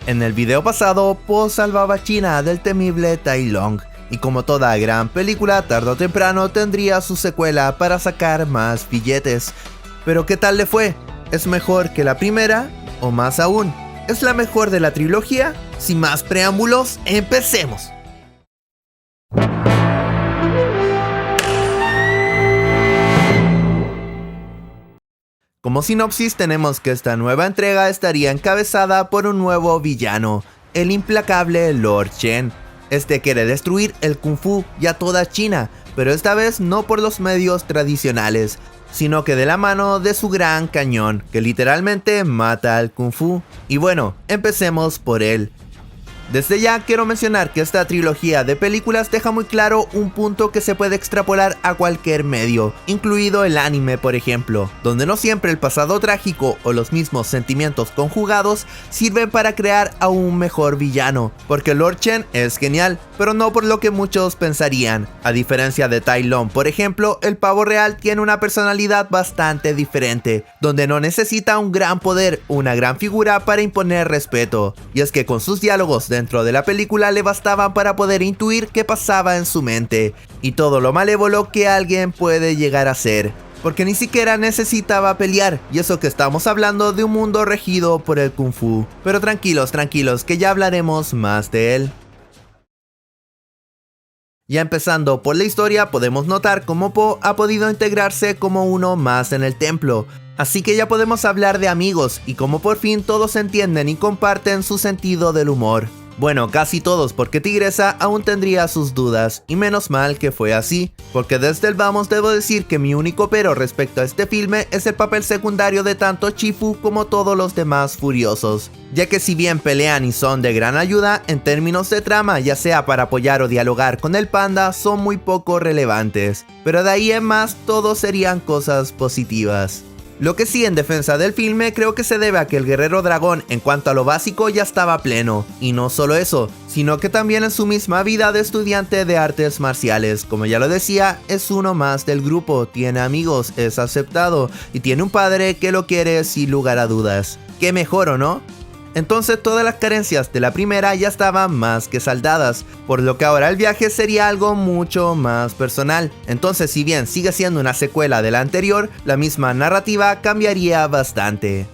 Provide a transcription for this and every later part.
En el video pasado, Po salvaba a China del temible Tai Lung, y como toda gran película, tarde o temprano tendría su secuela para sacar más billetes. Pero ¿qué tal le fue? ¿Es mejor que la primera? ¿O más aún? ¿Es la mejor de la trilogía? Sin más preámbulos, empecemos. Como sinopsis tenemos que esta nueva entrega estaría encabezada por un nuevo villano, el implacable Lord Chen. Este quiere destruir el Kung Fu y a toda China, pero esta vez no por los medios tradicionales, sino que de la mano de su gran cañón, que literalmente mata al Kung Fu. Y bueno, empecemos por él. Desde ya quiero mencionar que esta trilogía de películas deja muy claro un punto que se puede extrapolar a cualquier medio, incluido el anime por ejemplo, donde no siempre el pasado trágico o los mismos sentimientos conjugados sirven para crear a un mejor villano, porque Lord Chen es genial, pero no por lo que muchos pensarían. A diferencia de Tai Lung por ejemplo, el pavo real tiene una personalidad bastante diferente, donde no necesita un gran poder o una gran figura para imponer respeto, y es que con sus diálogos dentro de la película le bastaban para poder intuir qué pasaba en su mente y todo lo malévolo que alguien puede llegar a ser, porque ni siquiera necesitaba pelear, y eso que estamos hablando de un mundo regido por el Kung Fu. Pero tranquilos, que ya hablaremos más de él. Ya empezando por la historia, podemos notar cómo Po ha podido integrarse como uno más en el templo. Así que ya podemos hablar de amigos y cómo por fin todos entienden y comparten su sentido del humor. Bueno, casi todos, porque Tigresa aún tendría sus dudas, y menos mal que fue así, porque desde el vamos debo decir que mi único pero respecto a este filme es el papel secundario de tanto Chifu como todos los demás furiosos, ya que si bien pelean y son de gran ayuda, en términos de trama, ya sea para apoyar o dialogar con el panda, son muy poco relevantes, pero de ahí en más todos serían cosas positivas. Lo que sí, en defensa del filme, creo que se debe a que el guerrero dragón en cuanto a lo básico ya estaba pleno, y no solo eso, sino que también en su misma vida de estudiante de artes marciales, como ya lo decía, es uno más del grupo, tiene amigos, es aceptado, y tiene un padre que lo quiere sin lugar a dudas. ¿Qué mejor o no? Entonces todas las carencias de la primera ya estaban más que saldadas, por lo que ahora el viaje sería algo mucho más personal. Entonces si bien sigue siendo una secuela de la anterior, la misma narrativa cambiaría bastante.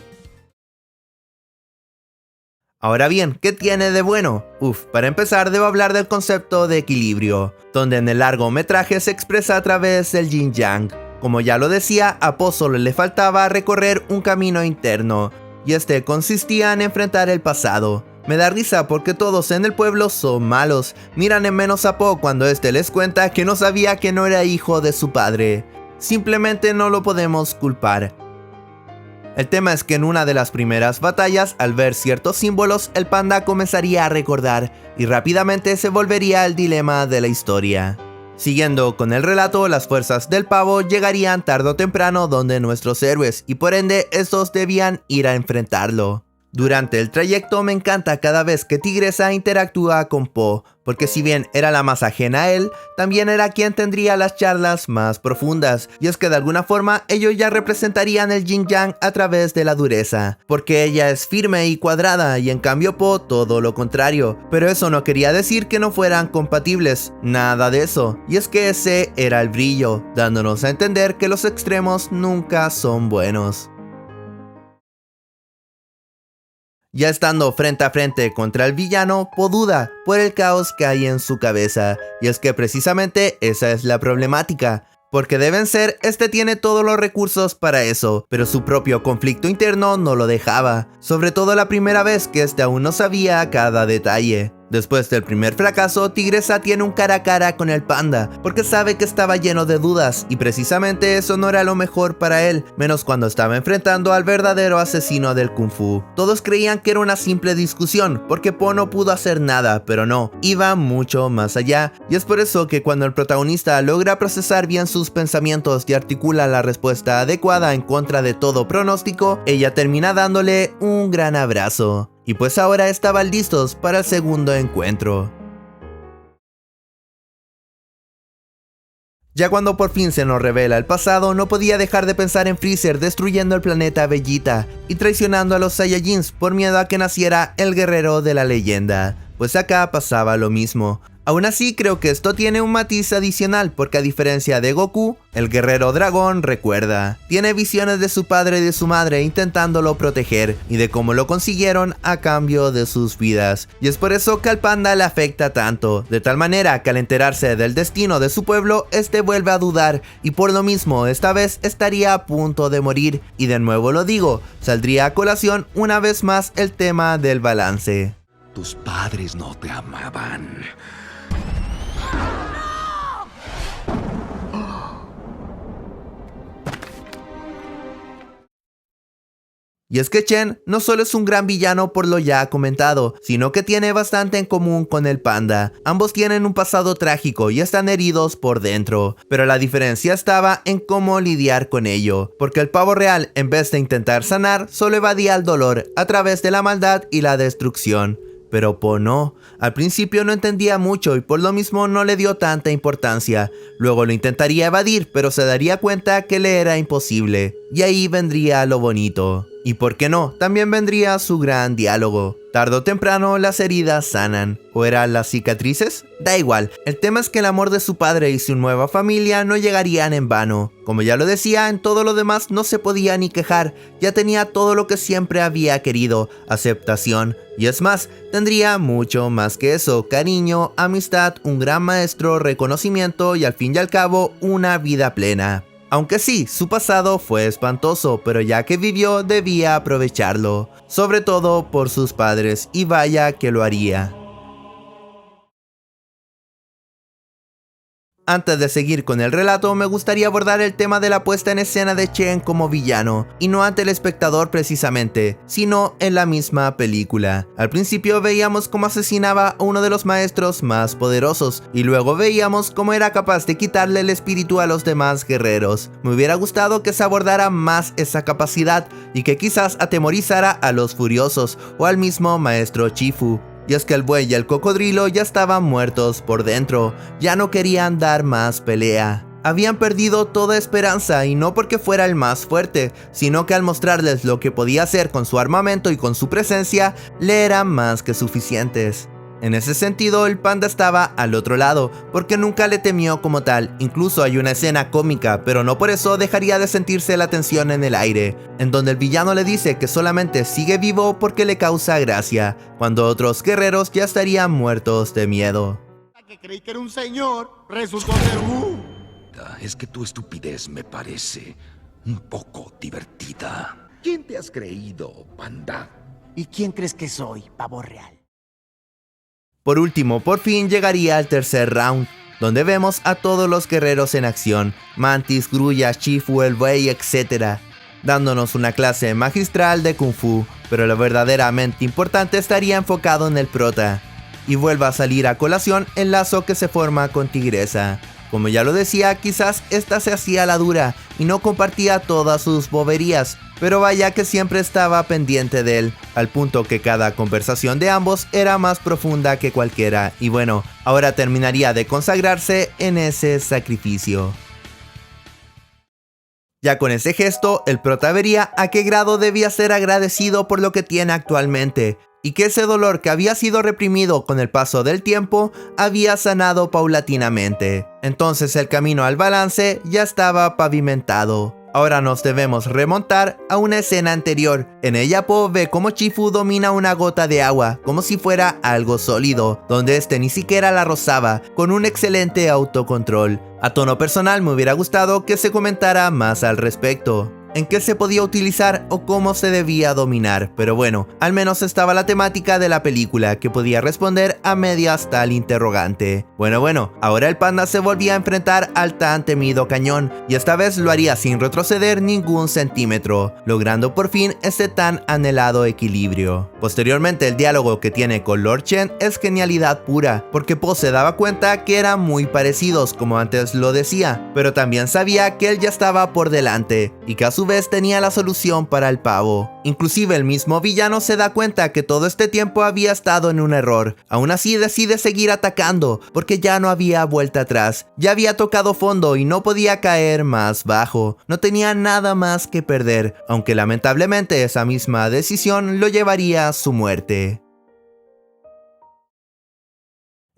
Ahora bien, ¿qué tiene de bueno? Para empezar debo hablar del concepto de equilibrio, donde en el largometraje se expresa a través del yin yang. Como ya lo decía, a Po solo le faltaba recorrer un camino interno, y este consistía en enfrentar el pasado. Me da risa porque todos en el pueblo son malos, miran en menos a Po cuando este les cuenta que no sabía que no era hijo de su padre. Simplemente no lo podemos culpar. El tema es que en una de las primeras batallas, al ver ciertos símbolos, el panda comenzaría a recordar, y rápidamente se volvería el dilema de la historia. Siguiendo con el relato, las fuerzas del pavo llegarían tarde o temprano donde nuestros héroes, y por ende estos debían ir a enfrentarlo. Durante el trayecto me encanta cada vez que Tigresa interactúa con Po, porque si bien era la más ajena a él, también era quien tendría las charlas más profundas, y es que de alguna forma ellos ya representarían el yin yang a través de la dureza, porque ella es firme y cuadrada y en cambio Po todo lo contrario, pero eso no quería decir que no fueran compatibles, nada de eso, y es que ese era el brillo, dándonos a entender que los extremos nunca son buenos. Ya estando frente a frente contra el villano, Po duda por el caos que hay en su cabeza, y es que precisamente esa es la problemática, porque de vencer, este tiene todos los recursos para eso, pero su propio conflicto interno no lo dejaba, sobre todo la primera vez que este aún no sabía cada detalle. Después del primer fracaso, Tigresa tiene un cara a cara con el panda, porque sabe que estaba lleno de dudas, y precisamente eso no era lo mejor para él, menos cuando estaba enfrentando al verdadero asesino del Kung Fu. Todos creían que era una simple discusión, porque Po no pudo hacer nada, pero no, iba mucho más allá, y es por eso que cuando el protagonista logra procesar bien sus pensamientos y articula la respuesta adecuada en contra de todo pronóstico, ella termina dándole un gran abrazo. Y pues ahora estaban listos para el segundo encuentro. Ya cuando por fin se nos revela el pasado, no podía dejar de pensar en Freezer destruyendo el planeta Vegeta y traicionando a los Saiyajins por miedo a que naciera el guerrero de la leyenda, pues acá pasaba lo mismo. Aún así creo que esto tiene un matiz adicional porque a diferencia de Goku, el guerrero dragón recuerda, tiene visiones de su padre y de su madre intentándolo proteger y de cómo lo consiguieron a cambio de sus vidas. Y es por eso que al panda le afecta tanto, de tal manera que al enterarse del destino de su pueblo, este vuelve a dudar y por lo mismo esta vez estaría a punto de morir. Y de nuevo lo digo, saldría a colación una vez más el tema del balance. Tus padres no te amaban. Y es que Chen no solo es un gran villano por lo ya comentado, sino que tiene bastante en común con el panda. Ambos tienen un pasado trágico y están heridos por dentro, pero la diferencia estaba en cómo lidiar con ello, porque el pavo real, en vez de intentar sanar, solo evadía el dolor a través de la maldad y la destrucción. Pero Po no, al principio no entendía mucho y por lo mismo no le dio tanta importancia. Luego lo intentaría evadir, pero se daría cuenta que le era imposible. Y ahí vendría lo bonito. Y por qué no, también vendría su gran diálogo. Tarde o temprano las heridas sanan. ¿O eran las cicatrices? Da igual, el tema es que el amor de su padre y su nueva familia no llegarían en vano. Como ya lo decía, en todo lo demás no se podía ni quejar, ya tenía todo lo que siempre había querido, aceptación. Y es más, tendría mucho más que eso, cariño, amistad, un gran maestro, reconocimiento y al fin y al cabo, una vida plena. Aunque sí, su pasado fue espantoso, pero ya que vivió debía aprovecharlo, sobre todo por sus padres, y vaya que lo haría. Antes de seguir con el relato, me gustaría abordar el tema de la puesta en escena de Chen como villano, y no ante el espectador precisamente, sino en la misma película. Al principio veíamos cómo asesinaba a uno de los maestros más poderosos, y luego veíamos cómo era capaz de quitarle el espíritu a los demás guerreros. Me hubiera gustado que se abordara más esa capacidad, y que quizás atemorizara a los furiosos, o al mismo maestro Chifu. Y es que el buey y el cocodrilo ya estaban muertos por dentro, ya no querían dar más pelea. Habían perdido toda esperanza y no porque fuera el más fuerte, sino que al mostrarles lo que podía hacer con su armamento y con su presencia, le eran más que suficientes. En ese sentido, el panda estaba al otro lado, porque nunca le temió como tal. Incluso hay una escena cómica, pero no por eso dejaría de sentirse la tensión en el aire, en donde el villano le dice que solamente sigue vivo porque le causa gracia, cuando otros guerreros ya estarían muertos de miedo. Que creí que era un señor, resultó ser Es que tu estupidez me parece un poco divertida. ¿Quién te has creído, panda? ¿Y quién crees que soy, pavo real? Por último, por fin llegaría al tercer round, donde vemos a todos los guerreros en acción, Mantis, Grulla, Chifu, el buey, etc., dándonos una clase magistral de Kung Fu, pero lo verdaderamente importante estaría enfocado en el prota. Y vuelve a salir a colación el lazo que se forma con Tigresa. Como ya lo decía, quizás esta se hacía la dura y no compartía todas sus boberías, pero vaya que siempre estaba pendiente de él, al punto que cada conversación de ambos era más profunda que cualquiera, y bueno, ahora terminaría de consagrarse en ese sacrificio. Ya con ese gesto, el prota vería a qué grado debía ser agradecido por lo que tiene actualmente, y que ese dolor que había sido reprimido con el paso del tiempo había sanado paulatinamente. Entonces el camino al balance ya estaba pavimentado. Ahora nos debemos remontar a una escena anterior. En ella Po ve cómo Chifu domina una gota de agua, como si fuera algo sólido, donde este ni siquiera la rozaba, con un excelente autocontrol. A tono personal me hubiera gustado que se comentara más al respecto, en qué se podía utilizar o cómo se debía dominar, pero bueno, al menos estaba la temática de la película que podía responder a medias tal interrogante. Bueno, ahora el panda se volvía a enfrentar al tan temido cañón, y esta vez lo haría sin retroceder ningún centímetro, logrando por fin este tan anhelado equilibrio. Posteriormente el diálogo que tiene con Lord Chen es genialidad pura, porque Po se daba cuenta que eran muy parecidos como antes lo decía, pero también sabía que él ya estaba por delante, y que a su su vez tenía la solución para el pavo. Inclusive el mismo villano se da cuenta que todo este tiempo había estado en un error. Aún así decide seguir atacando porque ya no había vuelta atrás. Ya había tocado fondo y no podía caer más bajo. No tenía nada más que perder, aunque lamentablemente esa misma decisión lo llevaría a su muerte.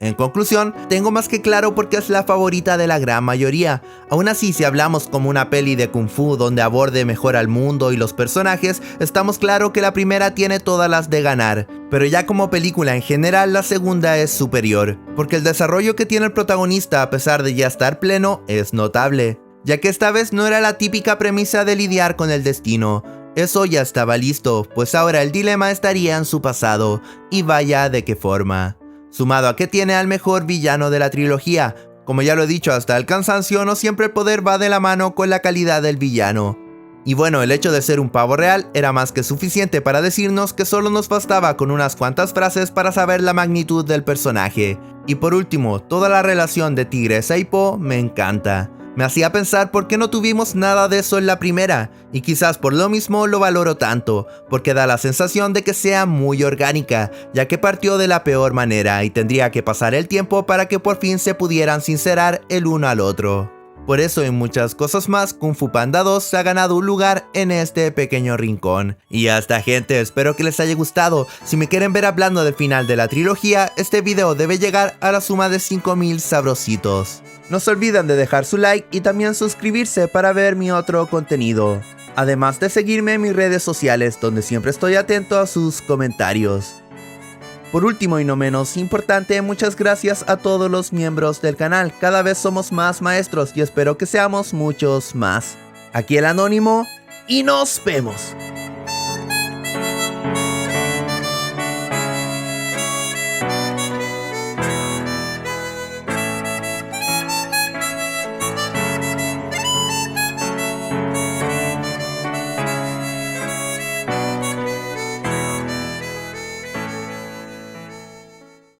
En conclusión, tengo más que claro por qué es la favorita de la gran mayoría. Aún así, si hablamos como una peli de Kung Fu donde aborde mejor al mundo y los personajes, estamos claro que la primera tiene todas las de ganar. Pero ya como película en general, la segunda es superior, porque el desarrollo que tiene el protagonista a pesar de ya estar pleno es notable, ya que esta vez no era la típica premisa de lidiar con el destino. Eso ya estaba listo, pues ahora el dilema estaría en su pasado, y vaya de qué forma. Sumado a que tiene al mejor villano de la trilogía. Como ya lo he dicho hasta el cansancio, no siempre el poder va de la mano con la calidad del villano. Y bueno, el hecho de ser un pavo real era más que suficiente para decirnos que solo nos bastaba con unas cuantas frases para saber la magnitud del personaje. Y por último, toda la relación de Tigresa y Po me encanta. Me hacía pensar por qué no tuvimos nada de eso en la primera, y quizás por lo mismo lo valoro tanto, porque da la sensación de que sea muy orgánica, ya que partió de la peor manera y tendría que pasar el tiempo para que por fin se pudieran sincerar el uno al otro. Por eso y muchas cosas más, Kung Fu Panda 2 se ha ganado un lugar en este pequeño rincón. Y hasta gente, espero que les haya gustado. Si me quieren ver hablando del final de la trilogía, este video debe llegar a la suma de 5000 sabrositos. No se olviden de dejar su like y también suscribirse para ver mi otro contenido. Además de seguirme en mis redes sociales, donde siempre estoy atento a sus comentarios. Por último y no menos importante, muchas gracias a todos los miembros del canal. Cada vez somos más maestros y espero que seamos muchos más. Aquí el Anónimo y nos vemos.